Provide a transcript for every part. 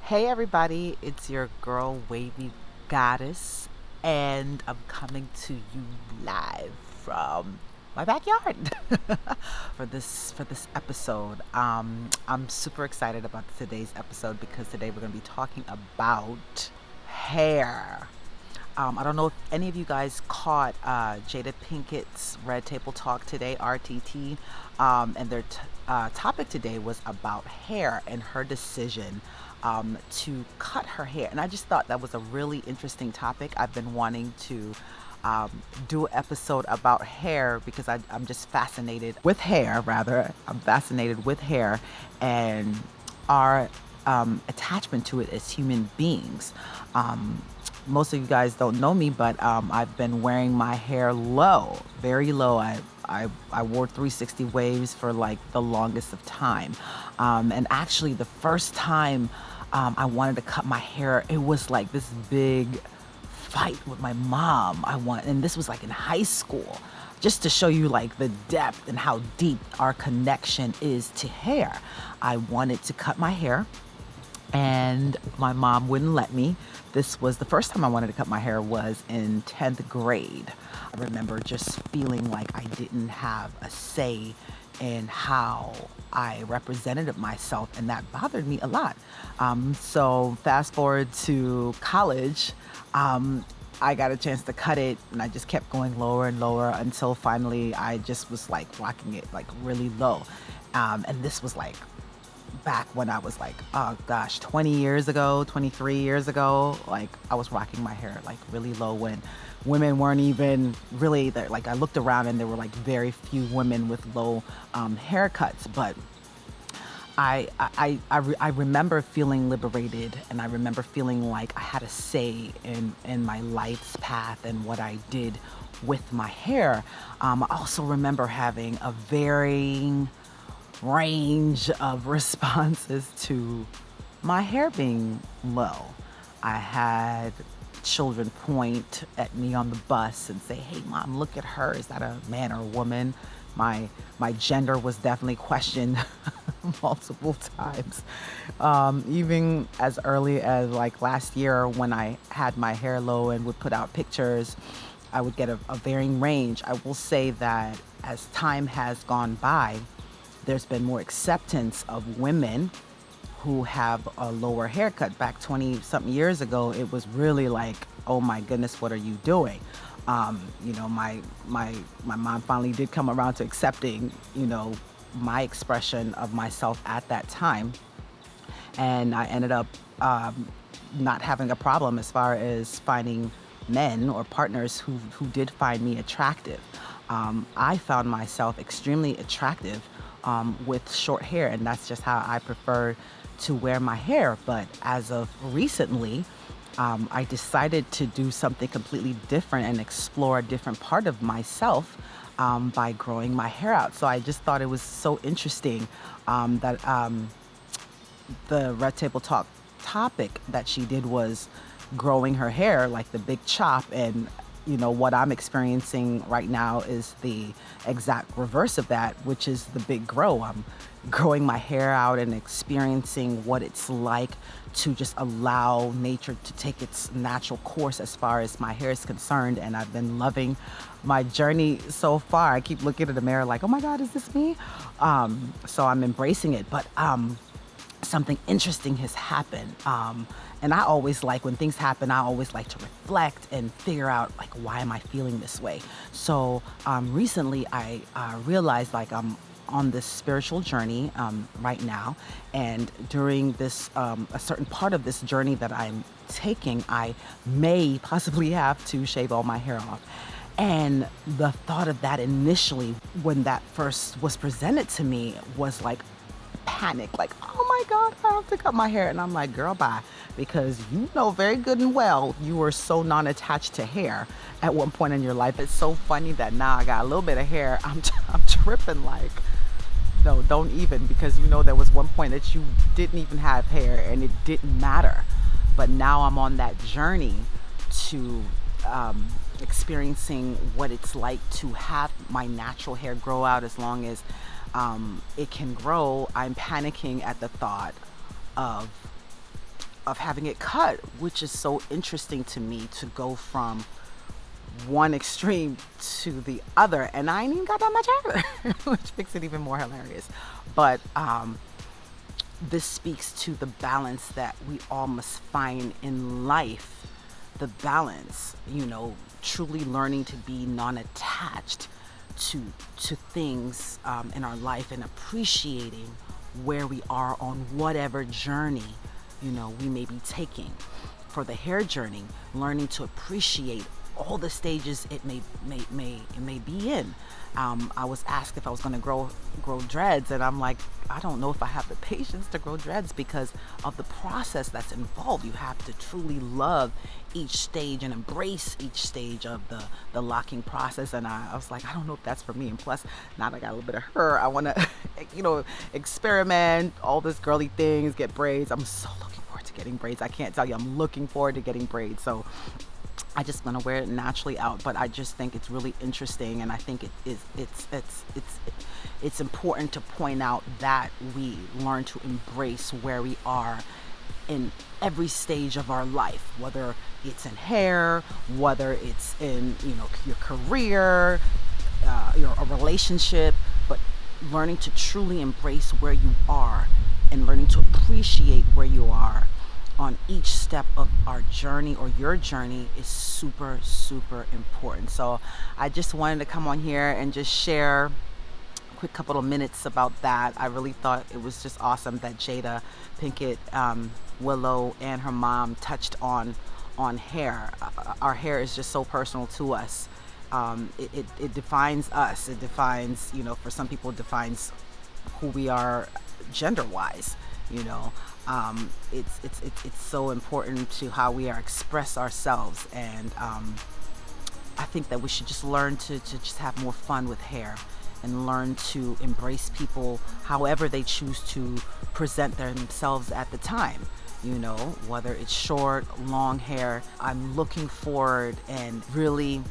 Hey everybody, it's your girl Wavy Goddess, and I'm coming to you live from my backyard for this episode. I'm super excited about today's episode because today we're going to be talking about hair. I don't know if any of you guys caught Jada Pinkett's Red Table Talk today, RTT, and their topic today was about hair and her decision to cut her hair. And I just thought that was a really interesting topic. I've been wanting to do an episode about hair because I'm just fascinated with hair, rather. I'm fascinated with hair and our attachment to it as human beings. Most of you guys don't know me, but I've been wearing my hair low, very low. I wore 360 waves for like the longest of time. And actually, the first time I wanted to cut my hair, it was like this big fight with my mom. And this was like in high school, just to show you like the depth and how deep our connection is to hair. I wanted to cut my hair and my mom wouldn't let me. This was the first time I wanted to cut my hair was in 10th grade. I remember just feeling like I didn't have a say in how I represented myself, and that bothered me a lot. So fast forward to college, I got a chance to cut it, and I just kept going lower and lower until finally I just was like rocking it like really low. And this was like back when I was like, oh gosh, 20 years ago, 23 years ago, like I was rocking my hair like really low when women weren't even really there. Like I looked around and there were like very few women with low haircuts, but I remember feeling liberated, and I remember feeling like I had a say in my life's path and what I did with my hair. I also remember having a varying range of responses to my hair being low. I had children point at me on the bus and say, "Hey mom, look at her. Is that a man or a woman?" My gender was definitely questioned multiple times. Even as early as like last year when I had my hair low and would put out pictures, I would get a varying range. I will say that as time has gone by, there's been more acceptance of women who have a lower haircut. Back 20 something years ago, it was really like, oh my goodness, what are you doing? My mom finally did come around to accepting, my expression of myself at that time. And I ended up not having a problem as far as finding men or partners who did find me attractive. I found myself extremely attractive with short hair, and that's just how I prefer to wear my hair. But as of recently, I decided to do something completely different and explore a different part of myself by growing my hair out. So I just thought it was so interesting that the Red Table Talk topic that she did was growing her hair, like the big chop. And what I'm experiencing right now is the exact reverse of that, which is the big grow. I'm growing my hair out and experiencing what it's like to just allow nature to take its natural course as far as my hair is concerned. And I've been loving my journey so far. I keep looking at the mirror like, oh my God, is this me? So I'm embracing it. But something interesting has happened. And I always like when things happen, I always like to reflect and figure out like, why am I feeling this way? So recently I realized like I'm on this spiritual journey right now. And during this, a certain part of this journey that I'm taking, I may possibly have to shave all my hair off. And the thought of that initially, when that first was presented to me, was like panic, like, oh my God, I have to cut my hair. And I'm like, girl, bye. Because you know very good and well you were so non-attached to hair at one point in your life. It's so funny that now I got a little bit of hair, I'm tripping like, no, don't even, because there was one point that you didn't even have hair and it didn't matter. But now I'm on that journey to experiencing what it's like to have my natural hair grow out as long as it can grow. I'm panicking at the thought of of having it cut, which is so interesting to me to go from one extreme to the other, and I ain't even got that much hair, which makes it even more hilarious. But this speaks to the balance that we all must find in life. The balance, truly learning to be non-attached to things in our life, and appreciating where we are on whatever journey we may be taking. For the hair journey, learning to appreciate all the stages it may be in. I was asked if I was going to grow dreads, and I'm like, I don't know if I have the patience to grow dreads because of the process that's involved. You have to truly love each stage and embrace each stage of the locking process. And I was like, I don't know if that's for me. And plus, now that I got a little bit of hair, I want to, experiment all this girly things, get braids. I'm so looking forward to getting braids. I can't tell you, I'm looking forward to getting braids. So I just want to wear it naturally out, but I just think it's really interesting, and I think it's important to point out that we learn to embrace where we are in every stage of our life, whether it's in hair, whether it's in your career, a relationship, but learning to truly embrace where you are and learning to appreciate where you are on each step of our journey, or your journey, is super, super important. So I just wanted to come on here and just share a quick couple of minutes about that. I really thought it was just awesome that Jada Pinkett, Willow, and her mom touched on hair. Our hair is just so personal to us. It defines us. It defines, for some people, it defines who we are gender-wise. It's so important to how we express ourselves, and I think that we should just learn to just have more fun with hair, and learn to embrace people however they choose to present themselves at the time. Whether it's short, long hair. I'm looking forward and really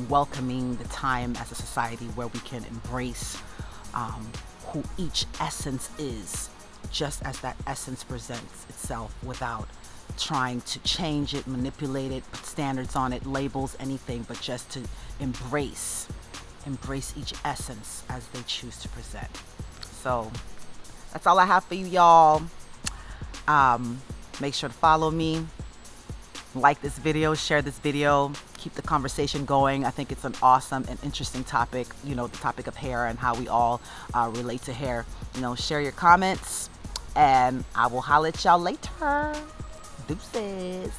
welcoming the time as a society where we can embrace who each essence is, just as that essence presents itself, without trying to change it, manipulate it, put standards on it, labels, anything, but just to embrace each essence as they choose to present. So that's all I have for you, y'all. Make sure to follow me, like this video, share this video, keep the conversation going. I think it's an awesome and interesting topic, the topic of hair and how we all relate to hair. Share your comments, and I will holler at y'all later. Deuces.